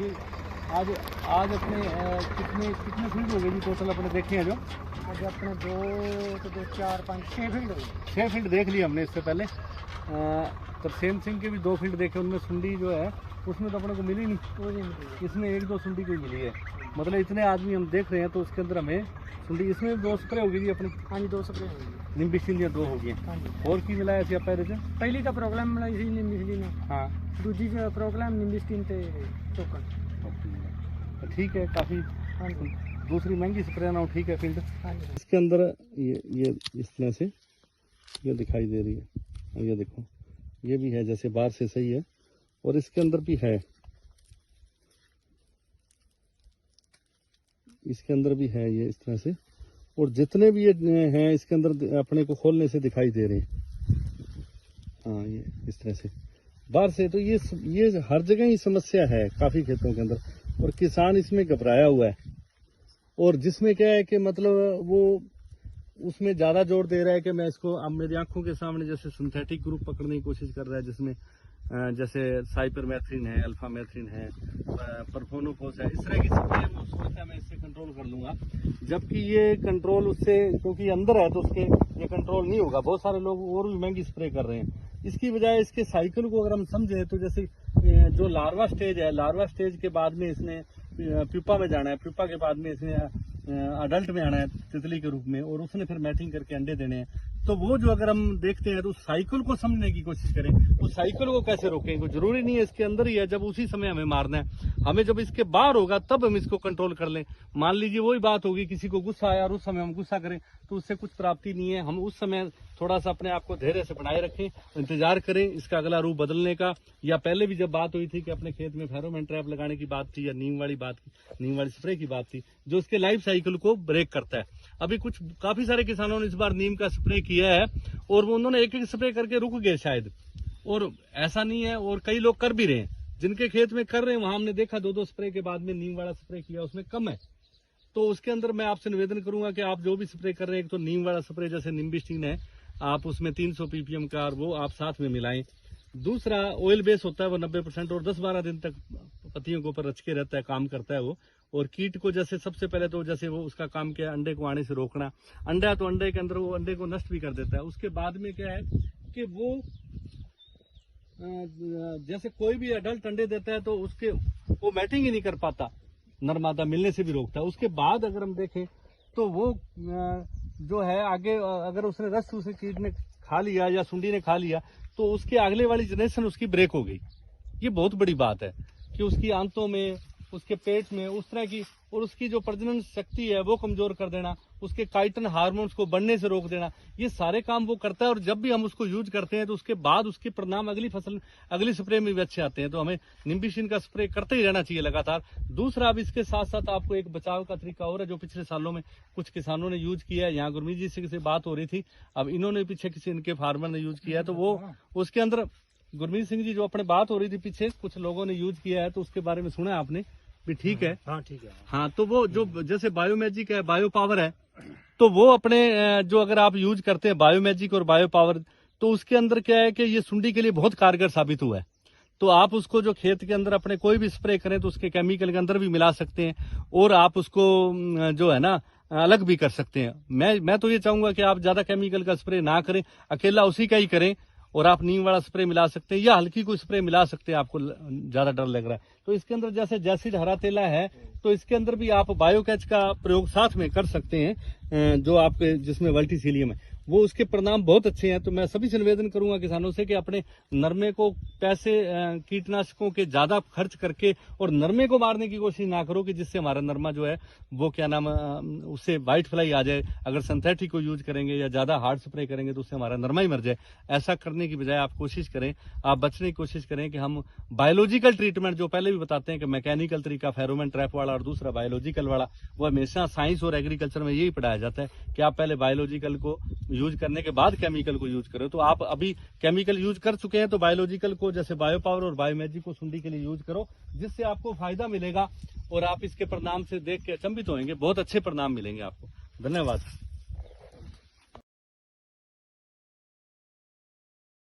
जी आज आज अपने कितने कितने फील्ड हो गए जी टोटल अपने देखे हैं जो? आज अपने दो चार पाँच 6 फील्ड हो गए। 6 फील्ड देख लिए हमने इससे पहले। तरसेम सिंह के भी 2 फील्ड देखे, उनमें सुंडी जो है उसमें तो अपने को मिली नहीं, इसमें 1-2 सुंडी कोई मिली है। मतलब इतने आदमी हम देख रहे हैं तो उसके अंदर हमें सुंडी, इसमें 2 स्प्रे होगी जी अपनी। हाँ जी 2 स्प्रे हो गई। निम्बिस्टिन दी 2 हो गई। हाँ जी। और की मिलाया सी पहले से? पहली तो प्रॉब्लम मिलाई सी निम्बिस्टिन। हाँ। दूजी प्रॉब्लम निम्बिस्टिन ते टोकन। ठीक है, काफ़ी। हाँ जी। दूसरी महंगी स्प्रे ना ठीक है फील्ड। हाँ जी। इसके अंदर ये इस तरह से ये दिखाई दे रही है, और ये देखो ये भी है जैसे बाहर से सही है, और इसके अंदर भी है, इसके अंदर भी है ये इस तरह से, और जितने भी ये हैं इसके अंदर अपने को खोलने से दिखाई दे रहे हैं। हाँ ये इस तरह से बाहर से, तो ये हर जगह ही समस्या है काफी खेतों के अंदर, और किसान इसमें घबराया हुआ है। और जिसमें क्या है कि मतलब वो उसमें ज्यादा जोर दे रहा है कि मैं इसको, अब मेरी आंखों के सामने जैसे सिंथेटिक ग्रुप पकड़ने की कोशिश कर रहा है, जिसमें जैसे साइपरमेथ्रिन है, अल्फामेथ्रिन है, परफोनोफोस है, इस तरह की स्प्रे वो सोचता है मैं इससे कंट्रोल कर लूंगा, जबकि ये कंट्रोल उससे, क्योंकि अंदर है तो उसके ये कंट्रोल नहीं होगा। बहुत सारे लोग और भी महंगी स्प्रे कर रहे हैं। इसकी बजाय इसके साइकिल को अगर हम समझें तो जैसे जो लार्वा स्टेज है, लार्वा स्टेज के बाद में इसने प्यूपा में जाना है, प्यूपा के बाद में इसने अडल्ट में आना है तितली के रूप में, और उसने फिर मैटिंग करके अंडे देने हैं। तो वो जो अगर हम देखते हैं तो उस साइकिल को समझने की कोशिश करें, उस साइकिल को कैसे रोकें। कोई जरूरी नहीं है इसके अंदर ही है, जब उसी समय हमें मारना है, हमें जब इसके बाहर होगा तब हम इसको कंट्रोल कर लें। मान लीजिए वही बात होगी, किसी को गुस्सा आया और उस समय हम गुस्सा करें तो उससे कुछ प्राप्ति नहीं है। हम उस समय थोड़ा सा अपने आप को धैर्य से बनाए रखें, इंतजार करें इसका अगला रूप बदलने का। या पहले भी जब बात हुई थी कि अपने खेत में फेरोमोन ट्रैप लगाने की बात थी, या नीम वाली स्प्रे की बात थी, जो उसके लाइफ साइकिल को ब्रेक करता है। अभी काफी सारे किसानों ने इस बार नीम का स्प्रे किया है, और वो उन्होंने एक स्प्रे करके रुक गए शायद, और ऐसा नहीं है, और कई लोग कर भी रहे हैं, जिनके खेत में कर रहे हैं वहां हमने देखा 2-2 स्प्रे के बाद में नीम वाला स्प्रे किया, उसमें कम है। तो उसके अंदर मैं आपसे निवेदन करूंगा कि आप जो भी स्प्रे कर रहे हैं, एक तो नीम वाला स्प्रे जैसे निम्बिस्टिन है, आप उसमें 300 ppm का वो आप साथ में मिलाएं। दूसरा ऑयल बेस होता है वो 90%, और 10-12 दिन तक पत्तियों के ऊपर रच के रहता है, काम करता है वो। और कीट को जैसे सबसे पहले तो जैसे वो उसका काम क्या है, अंडे को आने से रोकना। अंडा तो अंडे के अंदर वो अंडे को नष्ट भी कर देता है। उसके बाद में क्या है कि वो जैसे कोई भी अडल्ट अंडे देता है तो उसके वो मैटिंग ही नहीं कर पाता, नर मादा मिलने से भी रोकता है। उसके बाद अगर हम देखें तो वो जो है आगे अगर उसने रस उसे कीट ने खा लिया या सुंडी ने खा लिया तो उसके अगले वाली जनरेशन उसकी ब्रेक हो गई। ये बहुत बड़ी बात है कि उसकी आंतों में, उसके पेट में उस तरह की, और उसकी जो प्रजनन शक्ति है वो कमजोर कर देना, उसके काइटन हार्मोन्स को बढ़ने से रोक देना, ये सारे काम वो करता है। और जब भी हम उसको यूज करते हैं तो उसके बाद उसके परिणाम अगली फसल, अगली स्प्रे में भी अच्छे आते हैं। तो हमें निम्बिस्टिन का स्प्रे करते ही रहना चाहिए लगातार। दूसरा, अब इसके साथ साथ आपको एक बचाव का तरीका और है जो पिछले सालों में कुछ किसानों ने यूज किया है। यहाँ गुरमीत जी से बात हो रही थी, अब इन्होंने पीछे किसी इनके फार्मर ने यूज किया है, तो वो उसके अंदर गुरमीत सिंह जी जो अपने बात हो रही थी पीछे कुछ लोगों ने यूज किया है, तो उसके बारे में सुना है आपने भी? ठीक है। हाँ ठीक है। हाँ, तो वो जो जैसे बायोमैजिक है, बायो पावर है, तो वो अपने जो अगर आप यूज करते हैं बायोमैजिक और बायो पावर, तो उसके अंदर क्या है कि ये सुंडी के लिए बहुत कारगर साबित हुआ है। तो आप उसको जो खेत के अंदर अपने कोई भी स्प्रे करें तो उसके केमिकल के अंदर भी मिला सकते हैं, और आप उसको जो है ना अलग भी कर सकते हैं। मैं तो ये चाहूंगा कि आप ज्यादा केमिकल का स्प्रे ना करें, अकेला उसी का ही करें, और आप नीम वाला स्प्रे मिला सकते हैं या हल्की कोई स्प्रे मिला सकते हैं, आपको ज्यादा डर लग रहा है तो। इसके अंदर जैसे जैसिड हरा तेला है, तो इसके अंदर भी आप बायोकैच का प्रयोग साथ में कर सकते हैं, जो आपके जिसमें वर्टिसिलियम है, वो उसके परिणाम बहुत अच्छे हैं। तो मैं सभी से निवेदन करूंगा किसानों से कि अपने नरमे को पैसे कीटनाशकों के ज्यादा खर्च करके और नरमे को मारने की कोशिश ना करो कि जिससे हमारा नरमा जो है वो क्या नाम उससे व्हाइट फ्लाई आ जाए। अगर सिंथेटिक को यूज करेंगे या ज्यादा हार्ड स्प्रे करेंगे तो उससे हमारा नरमा ही मर जाए। ऐसा करने की बजाय आप कोशिश करें, आप बचने की कोशिश करें कि हम बायोलॉजिकल ट्रीटमेंट, जो पहले भी बताते हैं कि मैकेनिकल तरीका फेरोमोन ट्रैप वाला और दूसरा बायोलॉजिकल वाला, वो हमेशा साइंस और एग्रीकल्चर में यही पढ़ाया जाता है कि आप पहले बायोलॉजिकल को यूज करने के बाद केमिकल को यूज करो। तो आप अभी केमिकल यूज कर चुके हैं तो बायोलॉजिकल को जैसे बायो पावर और बायोमैजिक को सुंडी के लिए यूज करो, जिससे आपको फायदा मिलेगा और आप इसके परिणाम से देख के अचंभित होंगे। बहुत अच्छे परिणाम मिलेंगे आपको। धन्यवाद।